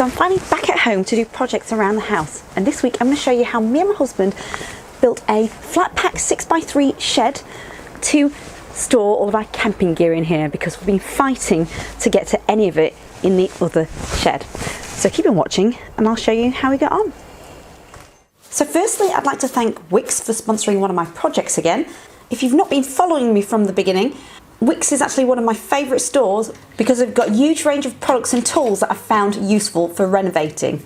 So I'm finally back at home to do projects around the house, and this week I'm going to show you how me and my husband built a flat pack 6x3 shed to store all of our camping gear in here, because we've been fighting to get to any of it in the other shed. So keep on watching and I'll show you how we got on. So firstly, I'd like to thank Wickes for sponsoring one of my projects again. If you've not been following me from the beginning, Wickes is actually one of my favourite stores because they've got a huge range of products and tools that I've found useful for renovating.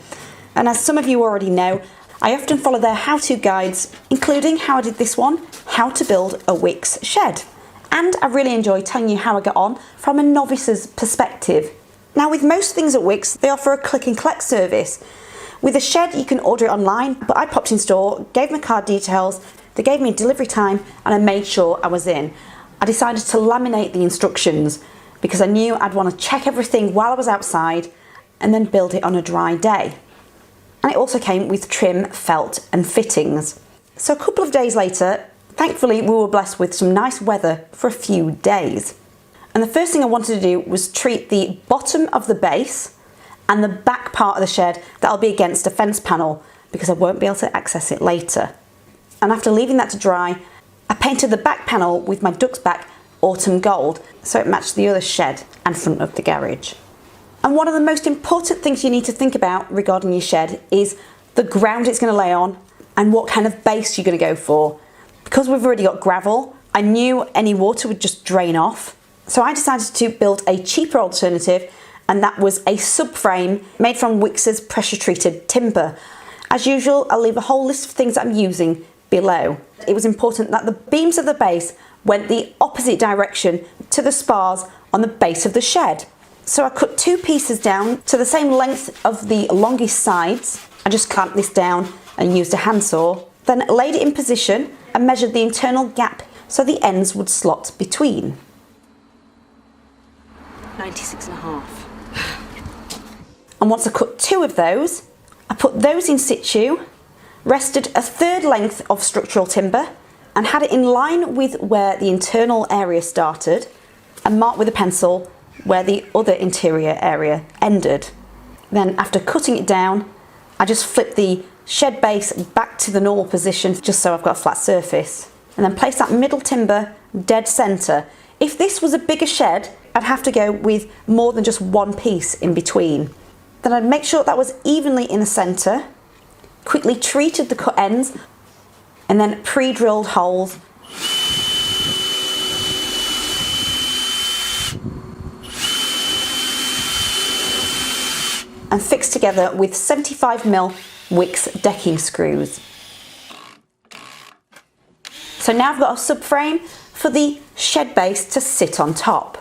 And as some of you already know, I often follow their how-to guides, including how I did this one, how to build a Wickes shed. And I really enjoy telling you how I got on from a novice's perspective. Now, with most things at Wickes, they offer a click and collect service. With a shed, you can order it online, but I popped in store, gave my card details, they gave me a delivery time, and I made sure I was in. I decided to laminate the instructions because I knew I'd want to check everything while I was outside and then build it on a dry day. And it also came with trim, felt and fittings. So a couple of days later, thankfully we were blessed with some nice weather for a few days. And the first thing I wanted to do was treat the bottom of the base and the back part of the shed that'll be against a fence panel, because I won't be able to access it later. And after leaving that to dry, I painted the back panel with my duck's back autumn gold so it matched the other shed and front of the garage. And one of the most important things you need to think about regarding your shed is the ground it's going to lay on and what kind of base you're going to go for. Because we've already got gravel, I knew any water would just drain off. So I decided to build a cheaper alternative, and that was a subframe made from Wickes' pressure treated timber. As usual, I'll leave a whole list of things that I'm using below. It was important that the beams of the base went the opposite direction to the spars on the base of the shed. So I cut two pieces down to the same length of the longest sides. I just clamped this down and used a handsaw, then laid it in position and measured the internal gap so the ends would slot between. 96.5. And once I cut two of those, I put those in situ, rested a third length of structural timber and had it in line with where the internal area started, and marked with a pencil where the other interior area ended. Then after cutting it down, I just flipped the shed base back to the normal position just so I've got a flat surface, and then place that middle timber dead centre. If this was a bigger shed, I'd have to go with more than just one piece in between. Then I'd make sure that was evenly in the centre, quickly treated the cut ends, and then pre-drilled holes. And fixed together with 75mm Wickes decking screws. So now I've got a subframe for the shed base to sit on top.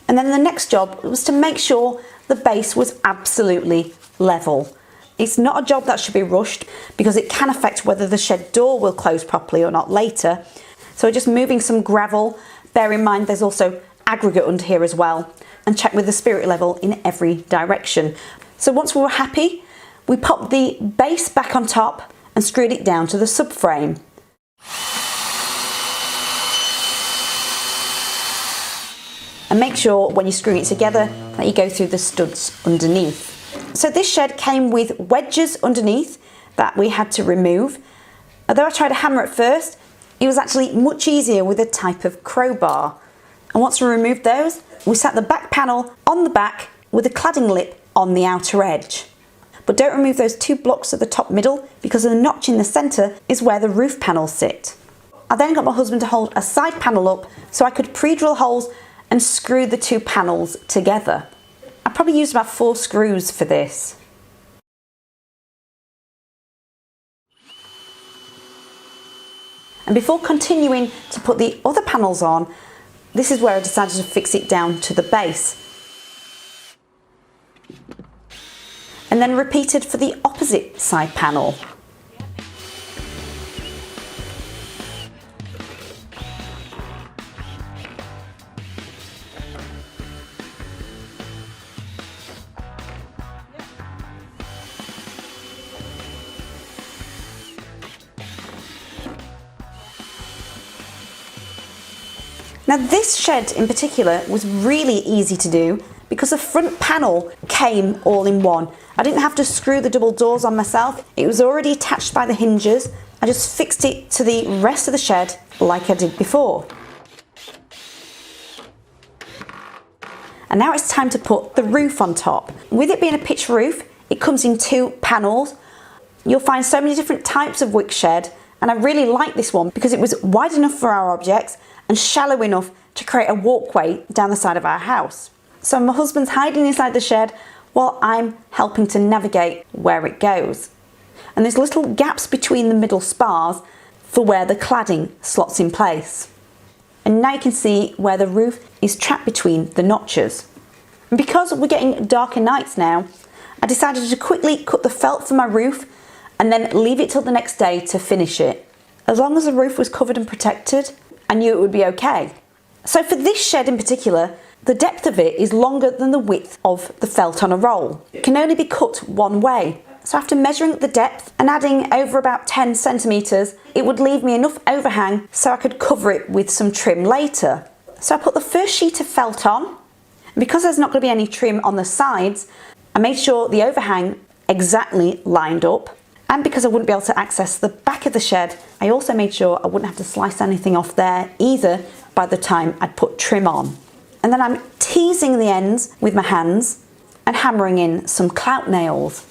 And then the next job was to make sure the base was absolutely level. It's not a job that should be rushed because it can affect whether the shed door will close properly or not later. So just moving some gravel, bear in mind there's also aggregate under here as well, and check with the spirit level in every direction. So once we were happy, we popped the base back on top and screwed it down to the subframe. And make sure when you're screwing it together that you go through the studs underneath. So this shed came with wedges underneath that we had to remove. Although I tried a hammer at first, it was actually much easier with a type of crowbar. And once we removed those, we sat the back panel on the back with a cladding lip on the outer edge. But don't remove those two blocks at the top middle, because the notch in the centre is where the roof panels sit. I then got my husband to hold a side panel up so I could pre-drill holes and screw the two panels together. I probably used about 4 screws for this. And before continuing to put the other panels on, this is where I decided to fix it down to the base. And then repeated for the opposite side panel. Now this shed in particular was really easy to do because the front panel came all in one. I didn't have to screw the double doors on myself. It was already attached by the hinges. I just fixed it to the rest of the shed like I did before. And now it's time to put the roof on top. With it being a pitch roof, it comes in 2 panels. You'll find so many different types of Wickes shed, and I really like this one because it was wide enough for our objects and shallow enough to create a walkway down the side of our house. So my husband's hiding inside the shed while I'm helping to navigate where it goes. And there's little gaps between the middle spars for where the cladding slots in place. And now you can see where the roof is trapped between the notches. And because we're getting darker nights now, I decided to quickly cut the felt for my roof and then leave it till the next day to finish it. As long as the roof was covered and protected, I knew it would be okay. So for this shed in particular, the depth of it is longer than the width of the felt on a roll. It can only be cut one way. So after measuring the depth and adding over about 10 centimetres, it would leave me enough overhang so I could cover it with some trim later. So I put the first sheet of felt on, and because there's not going to be any trim on the sides, I made sure the overhang exactly lined up. And because I wouldn't be able to access the back of the shed, I also made sure I wouldn't have to slice anything off there either by the time I'd put trim on. And then I'm teasing the ends with my hands and hammering in some clout nails.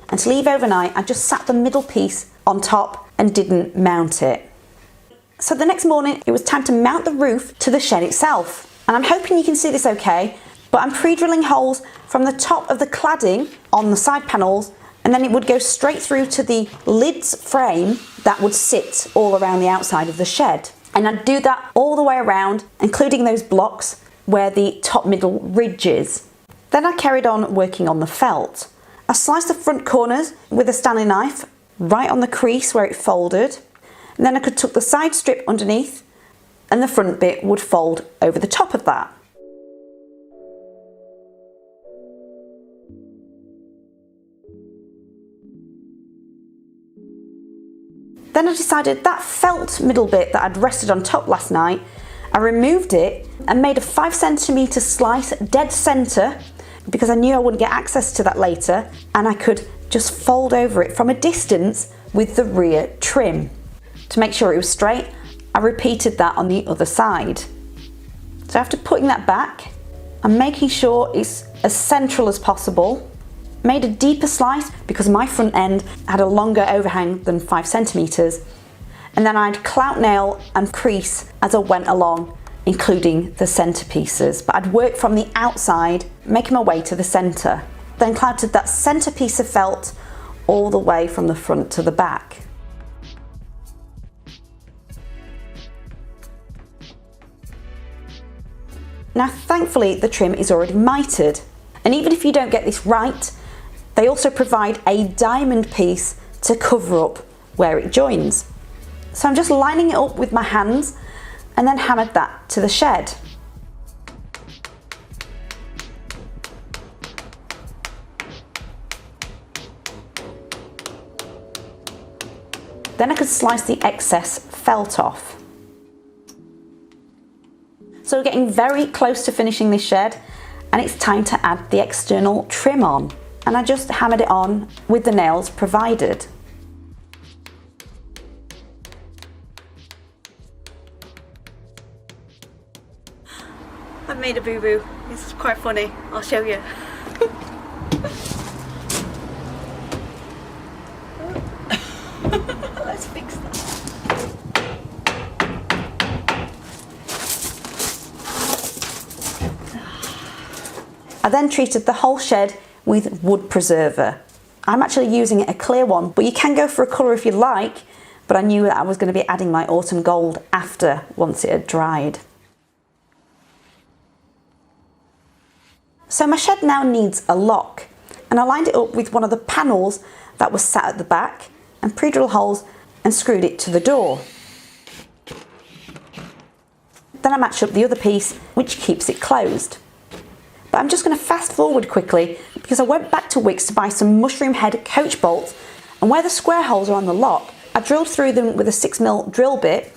And to leave overnight, I just sat the middle piece on top and didn't mount it. So the next morning, it was time to mount the roof to the shed itself. And I'm hoping you can see this okay, but I'm pre-drilling holes from the top of the cladding on the side panels, and then it would go straight through to the lids frame that would sit all around the outside of the shed. And I'd do that all the way around, including those blocks where the top middle ridge is. Then I carried on working on the felt. I sliced the front corners with a Stanley knife right on the crease where it folded, and then I could tuck the side strip underneath and the front bit would fold over the top of that. Then I decided that felt middle bit that I'd rested on top last night, I removed it and made a 5 centimetre slice dead centre because I knew I wouldn't get access to that later, and I could just fold over it from a distance with the rear trim. To make sure it was straight, I repeated that on the other side. So after putting that back, I'm making sure it's as central as possible. Made a deeper slice because my front end had a longer overhang than 5 centimetres, and then I'd clout nail and crease as I went along, including the centre pieces. But I'd work from the outside, making my way to the centre. Then clouted that centre piece of felt all the way from the front to the back. Now thankfully the trim is already mitered, and even if you don't get this right, they also provide a diamond piece to cover up where it joins. So I'm just lining it up with my hands and then hammered that to the shed. Then I could slice the excess felt off. So we're getting very close to finishing this shed, and it's time to add the external trim on. And I just hammered it on with the nails provided. I've made a boo-boo. This is quite funny. I'll show you. Let's fix that. I then treated the whole shed with wood preserver. I'm actually using a clear one, but you can go for a colour if you like, but I knew that I was going to be adding my autumn gold after, once it had dried. So my shed now needs a lock, and I lined it up with one of the panels that was sat at the back and pre-drilled holes and screwed it to the door. Then I matched up the other piece, which keeps it closed. But I'm just going to fast forward quickly because I went back to Wickes to buy some mushroom head coach bolts, and where the square holes are on the lock, I drilled through them with a 6mm drill bit,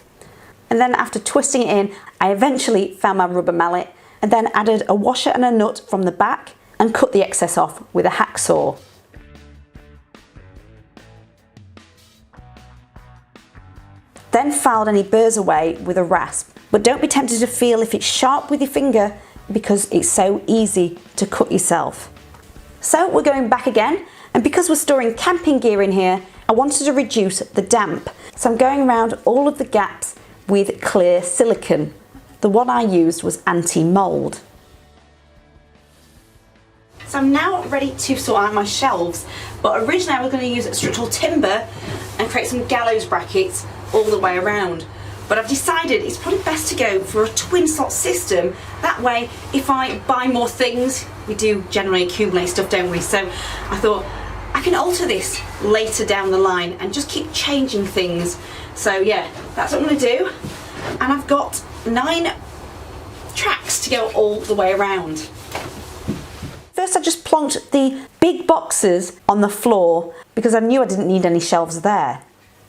and then after twisting it in, I eventually found my rubber mallet and then added a washer and a nut from the back and cut the excess off with a hacksaw. Then filed any burrs away with a rasp, but don't be tempted to feel if it's sharp with your finger because it's so easy to cut yourself. So we're going back again, and because we're storing camping gear in here, I wanted to reduce the damp. So I'm going around all of the gaps with clear silicone. The one I used was anti-mould. So I'm now ready to sort out my shelves, but originally I was going to use structural timber and create some gallows brackets all the way around. But I've decided it's probably best to go for a twin slot system. That way, if I buy more things, we do generally accumulate stuff, don't we? So I thought I can alter this later down the line and just keep changing things. So yeah, that's what I'm going to do. And I've got 9 tracks to go all the way around. First I just plonked the big boxes on the floor because I knew I didn't need any shelves there.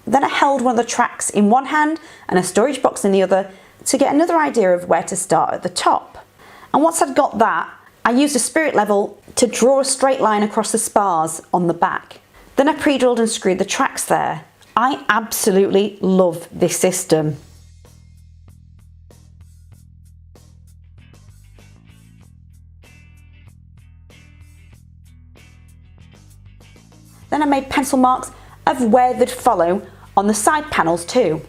Then I held one of the tracks in one hand and a storage box in the other to get another idea of where to start at the top. And once I'd got that, I used a spirit level to draw a straight line across the spars on the back. Then I pre-drilled and screwed the tracks there. I absolutely love this system. Then I made pencil marks of where they'd follow on the side panels too.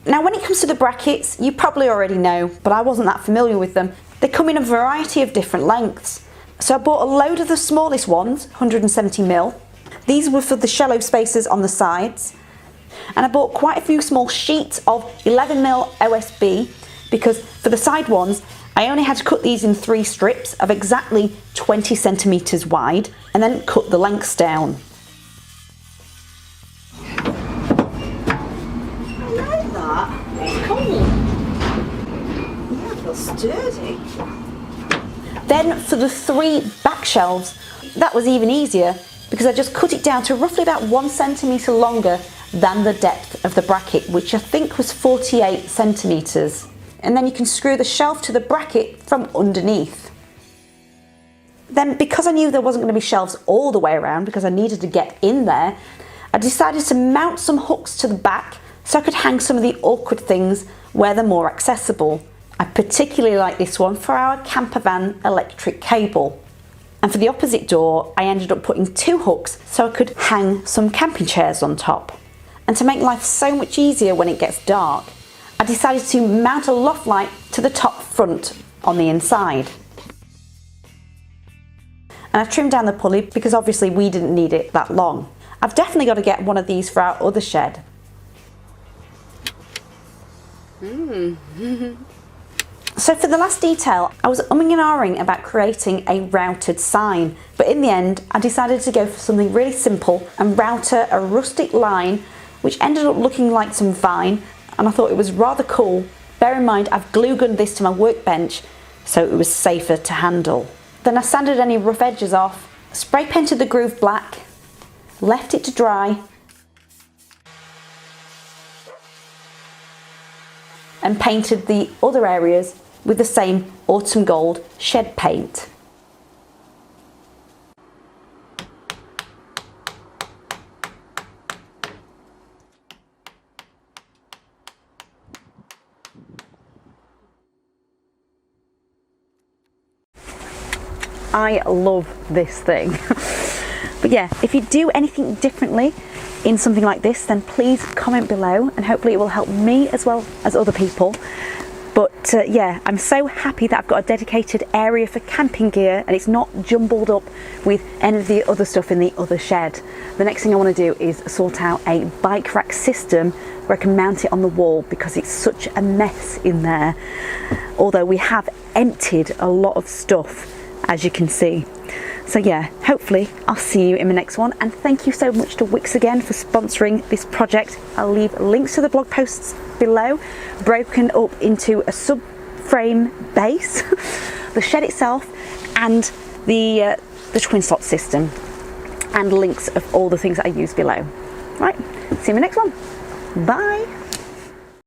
Now when it comes to the brackets, you probably already know, but I wasn't that familiar with them. They come in a variety of different lengths. So I bought a load of the smallest ones, 170mm. These were for the shallow spaces on the sides. And I bought quite a few small sheets of 11mm OSB because for the side ones, I only had to cut these in 3 strips of exactly 20 centimetres wide and then cut the lengths down. It's cool. Yeah, it feels sturdy. Then for the 3 back shelves, that was even easier because I just cut it down to roughly about 1 centimetre longer than the depth of the bracket, which I think was 48 centimetres. And then you can screw the shelf to the bracket from underneath. Then because I knew there wasn't going to be shelves all the way around because I needed to get in there, I decided to mount some hooks to the back so I could hang some of the awkward things where they're more accessible. I particularly like this one for our camper van electric cable. And for the opposite door, I ended up putting 2 hooks so I could hang some camping chairs on top. And to make life so much easier when it gets dark, I decided to mount a loft light to the top front on the inside. And I've trimmed down the pulley because obviously we didn't need it that long. I've definitely got to get one of these for our other shed. So for the last detail, I was umming and ahhing about creating a routed sign, but in the end I decided to go for something really simple and router a rustic line which ended up looking like some vine, and I thought it was rather cool. Bear in mind I've glue gunned this to my workbench so it was safer to handle. Then I sanded any rough edges off, spray painted the groove black, left it to dry, and painted the other areas with the same autumn gold shed paint. I love this thing. But yeah, if you do anything differently in something like this, then please comment below and hopefully it will help me as well as other people. But yeah, I'm so happy that I've got a dedicated area for camping gear and it's not jumbled up with any of the other stuff in the other shed. The next thing I want to do is sort out a bike rack system where I can mount it on the wall because it's such a mess in there. Although we have emptied a lot of stuff, as you can see. So yeah, hopefully I'll see you in the next one, and thank you so much to Wickes again for sponsoring this project. I'll leave links to the blog posts below, broken up into a subframe base, the shed itself, and the twin slot system, and links of all the things that I use below. Right, see you in the next one. Bye.